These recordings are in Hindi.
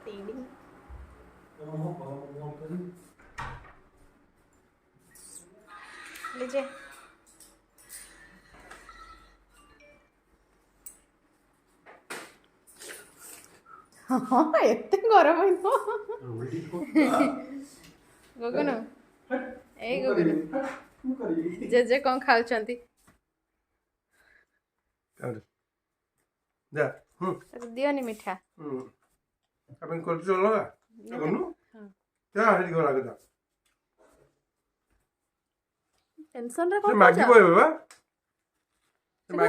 टीवी लीजिए। हाँ एते गरम है तो गगन ए गगन जेजे कौन खाउछंती जा दियोनी मिठा अपन कर चलो ना कनु क्या हेडी करा के टेंशन रे से कौन मैगी बोय बाबा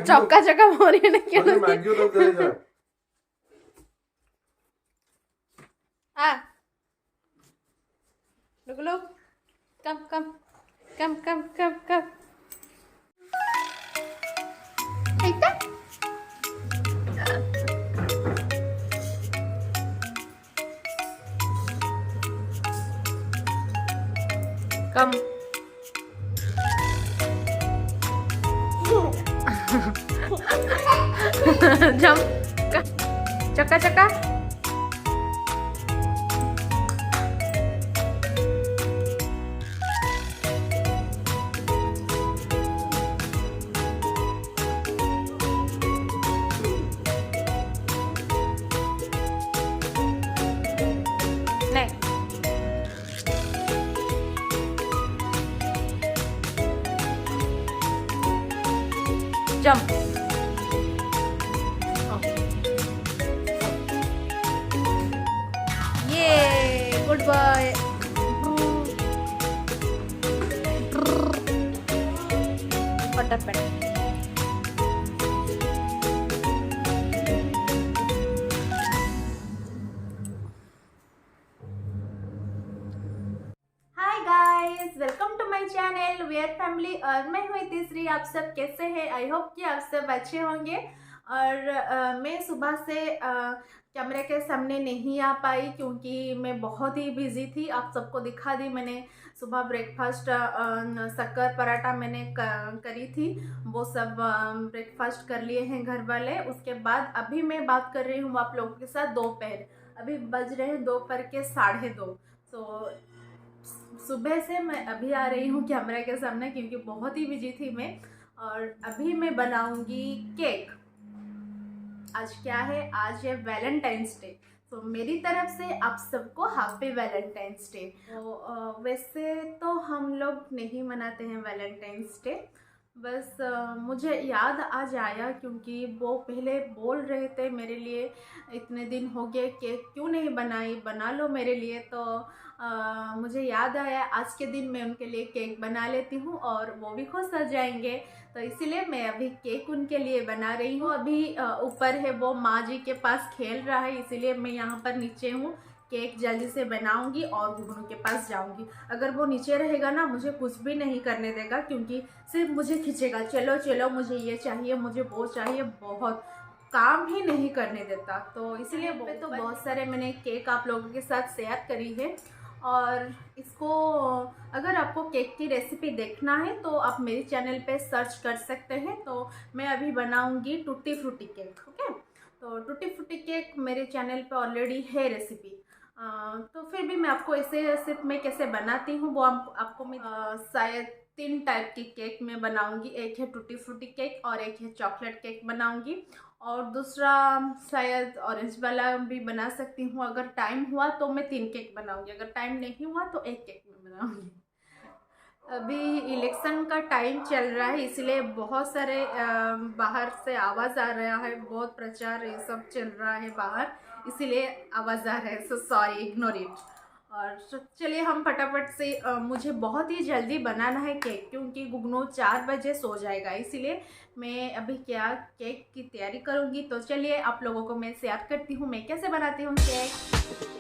चक्का चक्का मोरी ने के मैगी तो दे जा आ look look come come come come come come Aita come jump chaka chaka नहीं jump ये गुड बॉय फटाफट hi guys welcome to my channel where family और मैं हूँ तीसरी। आप सब कैसे हैं? आई होप कि आप सब अच्छे होंगे। और मैं सुबह से कैमरे के सामने नहीं आ पाई क्योंकि मैं बहुत ही बिजी थी। आप सबको दिखा दी मैंने सुबह ब्रेकफास्ट शक्कर पराठा मैंने करी थी, वो सब ब्रेकफास्ट कर लिए हैं घर वाले। उसके बाद अभी मैं बात कर रही हूँ आप लोगों के साथ दोपहर, अभी बज रहे हैं दोपहर के 2:30। तो सुबह से मैं अभी आ रही हूँ कैमरे के सामने क्योंकि बहुत ही बिजी थी मैं। और अभी मैं बनाऊंगी केक। आज क्या है? आज है वैलेंटाइंस डे। तो मेरी तरफ से आप सबको हैप्पी वैलेंटाइंस डे। तो वैसे तो हम लोग नहीं मनाते हैं वैलेंटाइंस डे, बस मुझे याद आज आया क्योंकि वो पहले बोल रहे थे मेरे लिए, इतने दिन हो गए केक क्यों नहीं बनाई, बना लो मेरे लिए। तो मुझे याद आया आज के दिन मैं उनके लिए केक बना लेती हूँ और वो भी खुश हो जाएंगे। तो इसीलिए मैं अभी केक उनके लिए बना रही हूँ। अभी ऊपर है वो माँ जी के पास खेल रहा है, इसीलिए मैं यहाँ पर नीचे हूँ। केक जल्दी से बनाऊंगी और गुगनू के पास जाऊंगी। अगर वो नीचे रहेगा ना मुझे कुछ भी नहीं करने देगा क्योंकि सिर्फ मुझे खींचेगा, चलो चलो मुझे ये चाहिए, मुझे वो चाहिए, बहुत काम ही नहीं करने देता। तो इसलिए तो बहुत सारे मैंने केक आप लोगों के साथ शेयर करी है। और इसको अगर आपको केक की रेसिपी देखना है तो आप मेरे चैनल पे सर्च कर सकते हैं। तो मैं अभी बनाऊंगी टूटी फ्रूटी केक। ओके, तो टूटी फ्रूटी केक मेरे चैनल पे ऑलरेडी है रेसिपी। तो फिर भी मैं आपको ऐसे सिर्फ मैं कैसे बनाती हूँ वो आपको मैं शायद 3 टाइप की केक मैं बनाऊंगी। एक है टूटी फ्रूटी केक और एक है चॉकलेट केक बनाऊंगी और दूसरा शायद ऑरेंज वाला भी बना सकती हूँ। अगर टाइम हुआ तो मैं 3 केक बनाऊंगी, अगर टाइम नहीं हुआ तो 1 केक में बनाऊंगी। अभी इलेक्शन का टाइम चल रहा है इसलिए बहुत सारे बाहर से आवाज़ आ रहा है, बहुत प्रचार ये सब चल रहा है बाहर, इसीलिए आवाज़ आ रहा है। So sorry, ignore it. और चलिए हम फटाफट से मुझे बहुत ही जल्दी बनाना है केक क्योंकि गुगनू 4 बजे सो जाएगा, इसीलिए मैं अभी क्या केक की तैयारी करूँगी। तो चलिए आप लोगों को मैं शेयर करती हूँ मैं कैसे बनाती हूँ केक।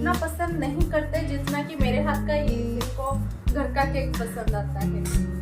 उतना पसंद नहीं करते जितना कि मेरे हाथ का ये इनको घर का केक पसंद आता है।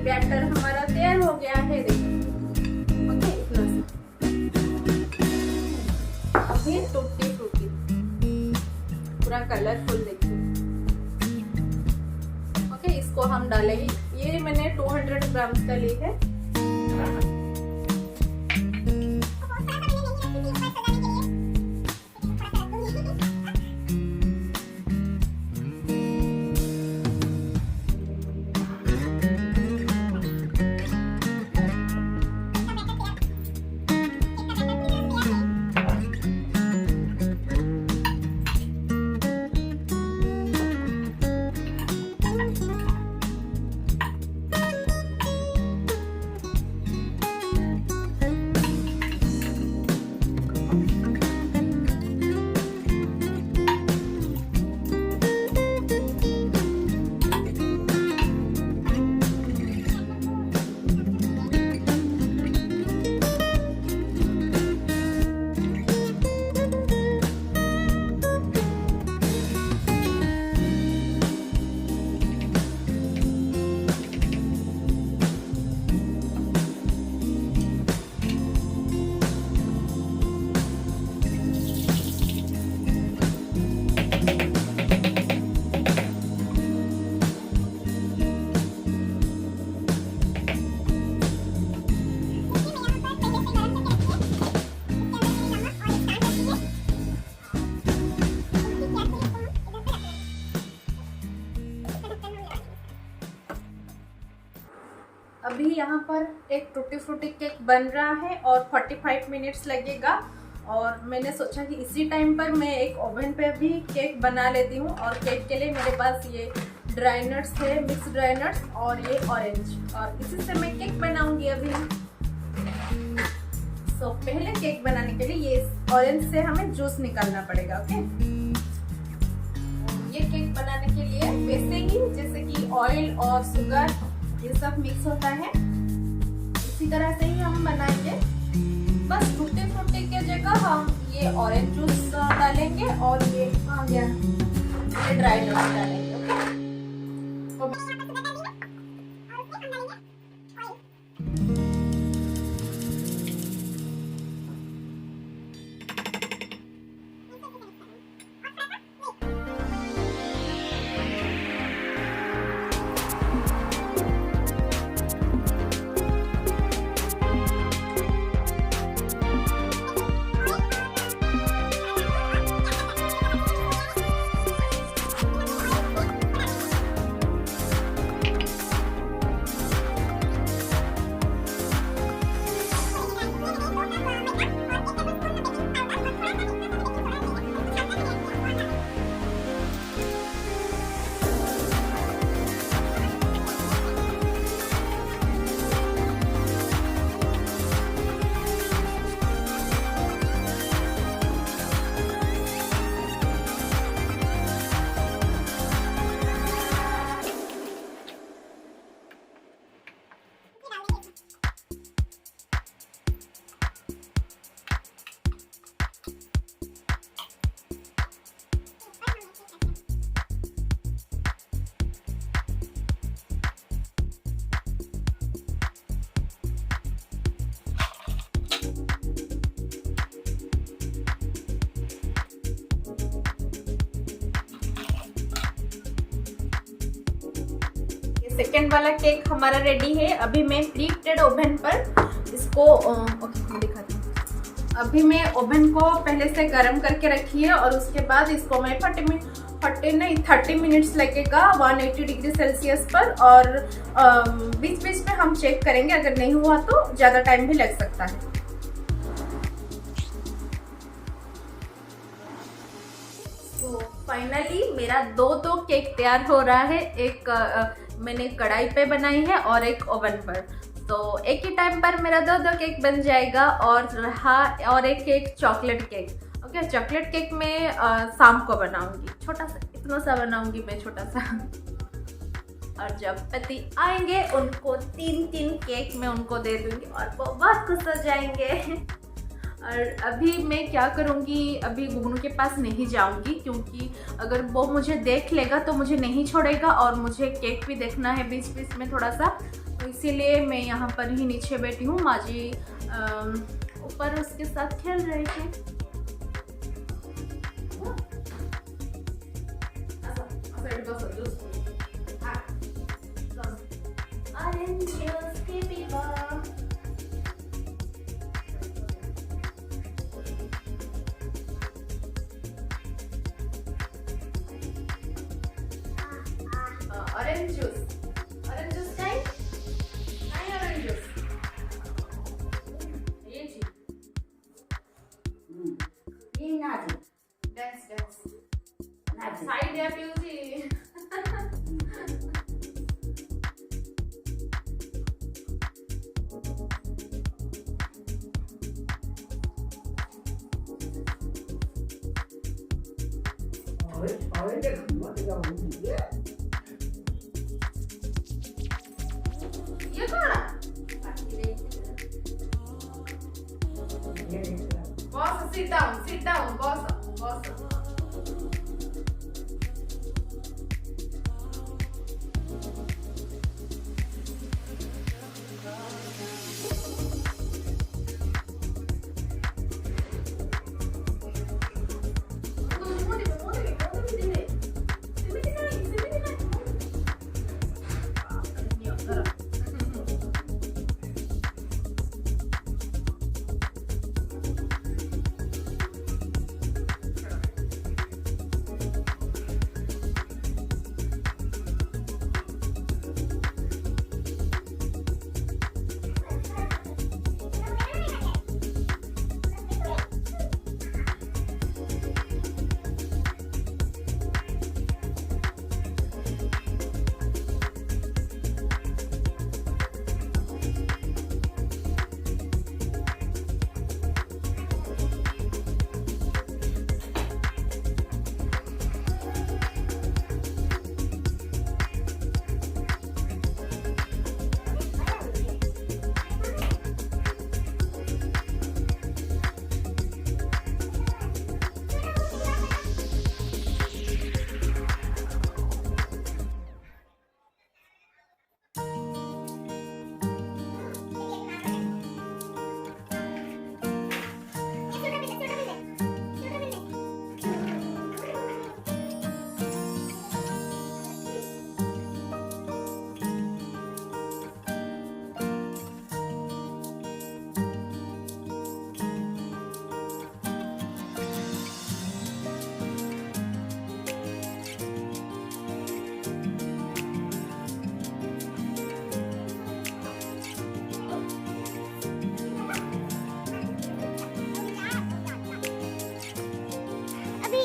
बैटर हमारा तैयार हो गया है, देखो। ओके, इतना सा। अभी टूटी फ्रूटी पूरा कलरफुल देखिए। ओके, इसको हम डालेंगे। ये मैंने 200 ग्राम का ली है। अभी यहाँ पर एक टूटी फ्रूटी केक बन रहा है और 45 मिनट्स लगेगा। और मैंने सोचा कि इसी टाइम पर मैं एक ओवन पे भी केक बना लेती हूँ। और केक के लिए मेरे पास ये ड्राई नट्स है, मिक्स ड्राई नट्स और ये ऑरेंज, और इसी से मैं केक बनाऊंगी अभी। तो पहले केक बनाने के लिए ये ऑरेंज से हमें जूस निकालना पड़ेगा। ओके, ये केक बनाने के लिए वैसे ही जैसे कि ऑयल और शुगर ये सब मिक्स होता है, इसी तरह से ही हम बनाएंगे। बस टूटी फ्रूटी के जगह हम ये ऑरेंज जूस डालेंगे और ये ड्राई नट्स डालेंगे। ओके, सेकेंड वाला केक हमारा रेडी है। अभी मैं प्री हीटेड ओवन पर इसको ओके दिखाती हूँ। अभी मैं ओवन को पहले से गर्म करके रखी है और उसके बाद इसको मैं 30 मिनट्स लगेगा 180 डिग्री सेल्सियस पर। और बीच बीच में हम चेक करेंगे, अगर नहीं हुआ तो ज़्यादा टाइम भी लग सकता है। तो फाइनली मेरा दो केक तैयार हो रहा है। एक मैंने कढ़ाई पे बनाई है और एक ओवन पर। तो एक ही टाइम पर मेरा 2 केक बन जाएगा। और एक cake chocolate cake. Okay, chocolate cake मैं शाम को बनाऊंगी, छोटा सा, इतना सा बनाऊंगी मैं, छोटा सा। और जब पति आएंगे उनको 3 केक मैं उनको दे दूंगी और वो बहुत खुश हो जाएंगे। और अभी मैं क्या करूँगी, अभी गुगनू के पास नहीं जाऊँगी, क्योंकि अगर वो मुझे देख लेगा तो मुझे नहीं छोड़ेगा और मुझे केक भी देखना है बीच बीच में थोड़ा सा। तो इसीलिए मैं यहाँ पर ही नीचे बैठी हूँ। माँ जी ऊपर उसके साथ खेल रहे थे। Orange juice. Orange juice चाहिए? नहीं orange juice. ये जी. ये ना दे, Dance. ना दे। Side या beauty. और ये मत जाओ ये। ये कौन है? ये देखो। Boss, sit down, boss.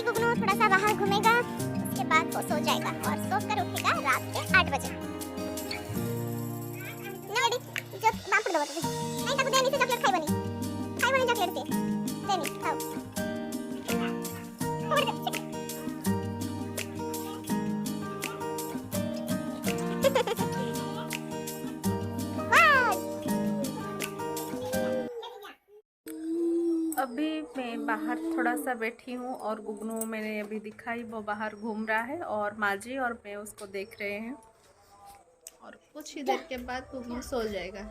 गुगनू थोड़ा सा बाहर घूमेगा, उसके बाद वो सो जाएगा और सो कर उठेगा रात के 8 बजे। ना बेटी जो बाप को दो नहीं तक देनी से चॉकलेट खाई बनी चॉकलेट से देनी खाओ। अभी मैं बाहर थोड़ा सा बैठी हूँ और गुगनू मैंने अभी दिखाई, वो बाहर घूम रहा है और माँ जी और मैं उसको देख रहे हैं। और कुछ ही देर के बाद गुगनू सो जाएगा।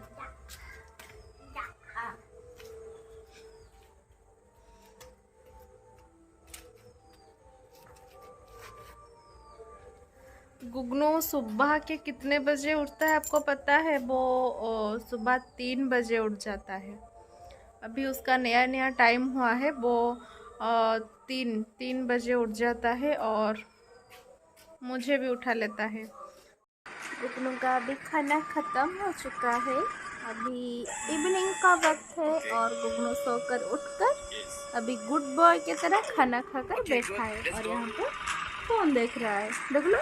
गुगनू सुबह के कितने बजे उठता है आपको पता है? वो सुबह 3 बजे उठ जाता है। अभी उसका नया टाइम हुआ है, वो 3 बजे उठ जाता है और मुझे भी उठा लेता है। गुगनू का अभी खाना ख़त्म हो चुका है। अभी इवनिंग का वक्त है और गुगनू सोकर उठकर अभी गुड बॉय की तरह खाना खाकर बैठा है और यहाँ पे फ़ोन देख रहा है। देख लो।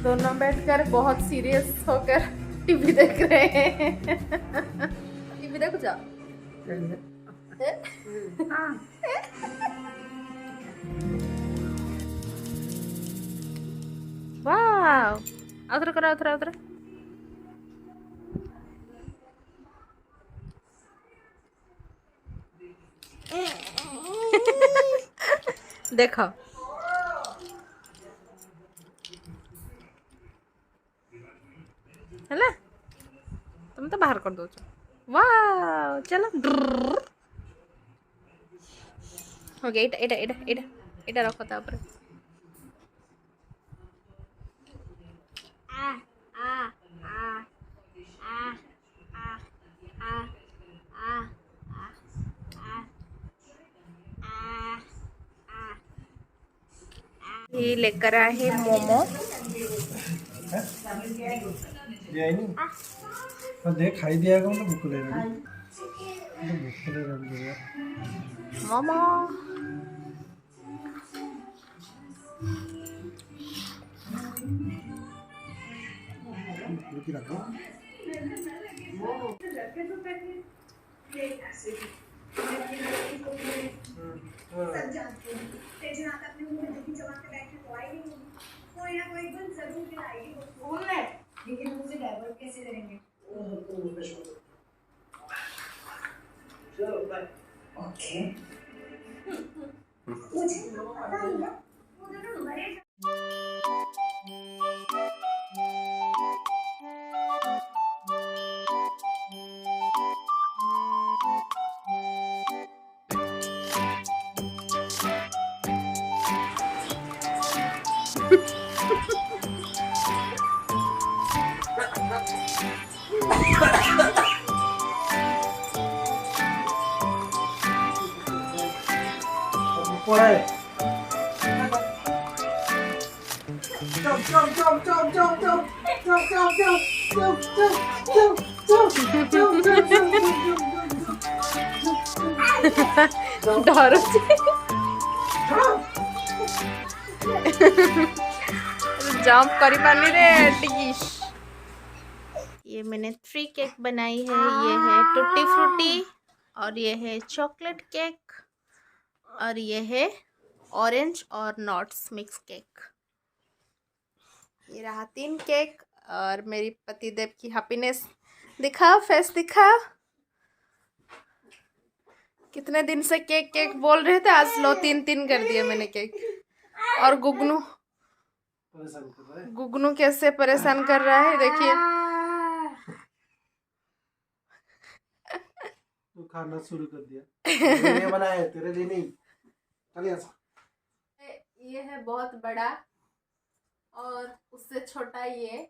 दोनों बैठकर बहुत सीरियस होकर टीवी देख रहे हैं। टीवी देखो जाओ। वाह, उधर करो, उधर उधर। देखो है ना, तुम तो बाहर कर दो। वाह चलो हो गया। इटा इटा इटा इटा इटा रखो तापर। ये लेकर आए हैं मोमो। देख खाई दिया मतलब भूख ले रहा मोमो डर जंप करी पानी रे टिकिश। ये मैंने 3 केक बनाई है। ये है टूटी फ्रूटी, और ये है चॉकलेट केक, और ये है ऑरेंज और नट्स मिक्स केक। ये रहा 3 केक। और मेरी पतिदेव की हैप्पीनेस दिखाओ, फेस दिखाओ। कितने दिन से केक केक बोल रहे थे, आज लो 3 कर दिया मैंने केक। और गुगनू कैसे परेशान कर रहा है देखिए। तू खाना शुरू कर दिया। मेरे लिए बनाया है, तेरे लिए नहीं। चल यहाँ से। ये है बहुत बड़ा, और उससे छोटा ये,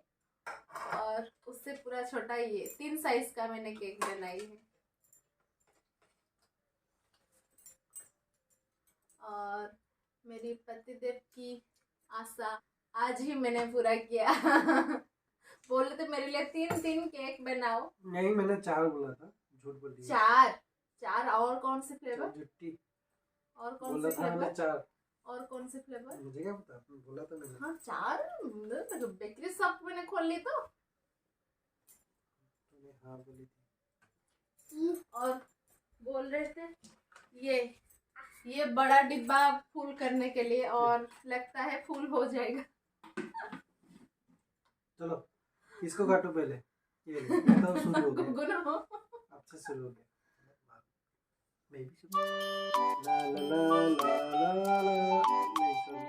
और उससे पूरा छोटा ये। 3 साइज का मैंने केक बनाई है। और मेरी पतिदेव की आशा आज ही मैंने पूरा किया। बोले तो मेरे लिए 3 केक बनाओ। नहीं, मैंने 4 बोला था, झूठ बोल दिया। 4 और कौन से फ्लेवर? झुट्टी और कौन से फ्लेवर? 4। और कौन से फ्लेवर? मुझे क्या पता, बोला था मैंने। हाँ 4। बेकरी शॉप मैंने खोल ली तो। हाँ बोली थी। और बोल रहे थे ये बड़ा डिब्बा फुल करने के लिए, और लगता है फुल हो जाएगा। चलो इसको काटो पहले। ये तो शुरू हो गया। गुगुनो अब से शुरू हो गया। मैं भी शुरू। ला ला ला ला ला ला। नहीं sorry।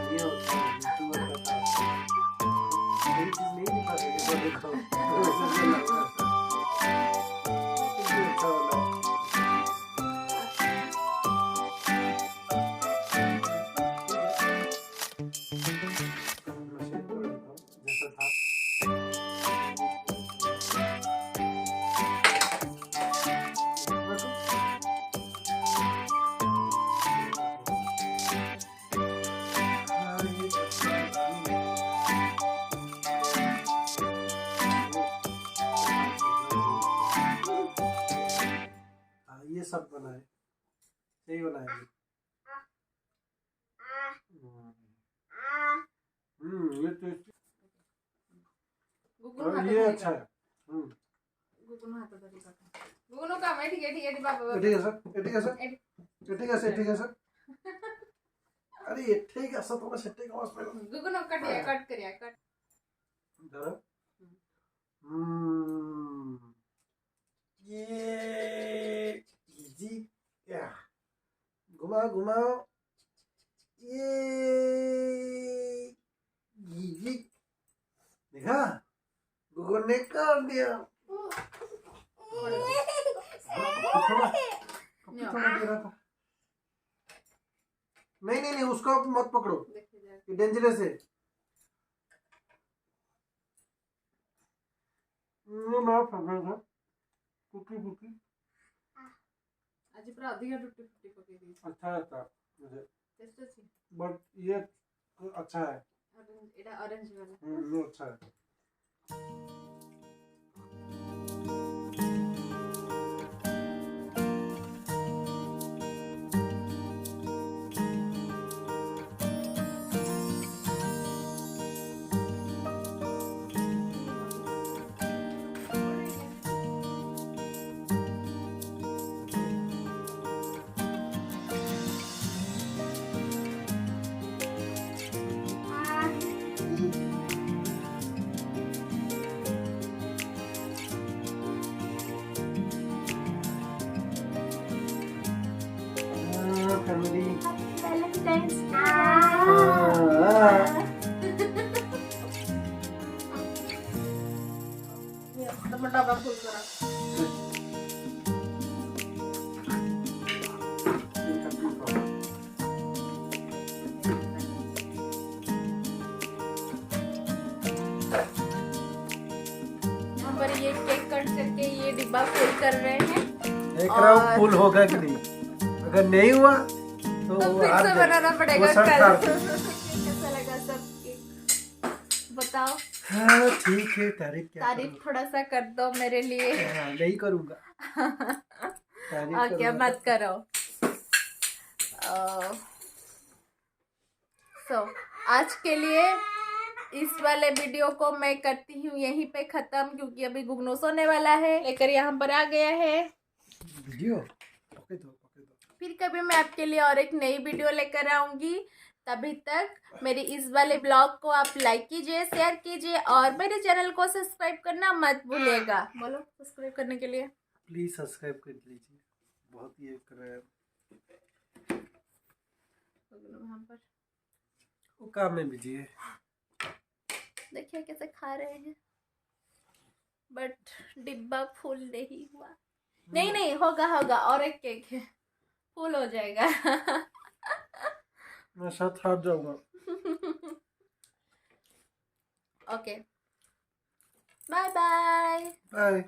ये होता है यूट्यूबर का काम। ये चीज नहीं दिखा सकते, देखो जैसा था। ये टेस्टी। गुगुन और हाथ ये धरी अच्छा का है। गुगुन हाथ धरी का गुगुन का मैं ठीक है बाबा ठीक है सर, ठीक है सर, ठीक है सर, ठीक है सर। अरे ये ठीक है सर, थोड़ा सेटिंग आवाज पे गुगुन कट करिया कट जरा। ये इजी या घुमाओ घुमाओ, ये इजी देखा, गूगल ने कर दिया। थोड़ा दे रहा था। नहीं नहीं नहीं, उसको मत पकड़ो, ये डेंजरस है। ये मैं पकड़ था कुकी कुकी। आज पूरा अधिक टुट्टी फुट्टी पके दी अच्छा था मुझे, टेस्ट अच्छी बट ये अच्छा है। एटा ऑरेंज वाला ये अच्छा है। फैमिली वैलेंटाइंस डे डबा फुल करा यहाँ पर ये केक कट करके ये डिब्बा फुल कर रहे हैं। देख रहा हूँ फुल होगा कि नहीं, अगर नहीं हुआ तो तो वो फिर हार से गए। बनाना पड़ेगा वो सब कल। हार गए। कैसा लगा सब केक बताओ। हाँ ठीक है, तारीफ क्या तारीफ थोड़ा सा कर दो मेरे लिए। करूं? हाँ, नहीं करूंगा तारीफ ओके करूंगा मत करो। सो आज के लिए इस वाले वीडियो को मैं करती हूँ यहीं पे खत्म, क्योंकि अभी गुगनू सोने वाला है, लेकर यहाँ पर आ गया है। वीडियो पकड़ दो। फिर कभी मैं आपके लिए और एक नई वीडियो लेकर आऊंगी। तभी तक मेरी इस वाले ब्लॉग को आप लाइक कीजिए, शेयर कीजिए और मेरे चैनल को सब्सक्राइब करना मत भूलिएगा। बोलो सब्सक्राइब करने के लिए। प्लीज सब्सक्राइब कर लीजिए, बहुत ये कर रहे हैं यहाँ पर वो काम में बिजी है। देखिए कैसे खा रहे हैं, बट डिब्बा फुल नहीं हुआ। नहीं नहीं होगा और एक केक है, फुल हो जाएगा। मैं साथ हार जाऊंगा। Okay bye bye. बाय।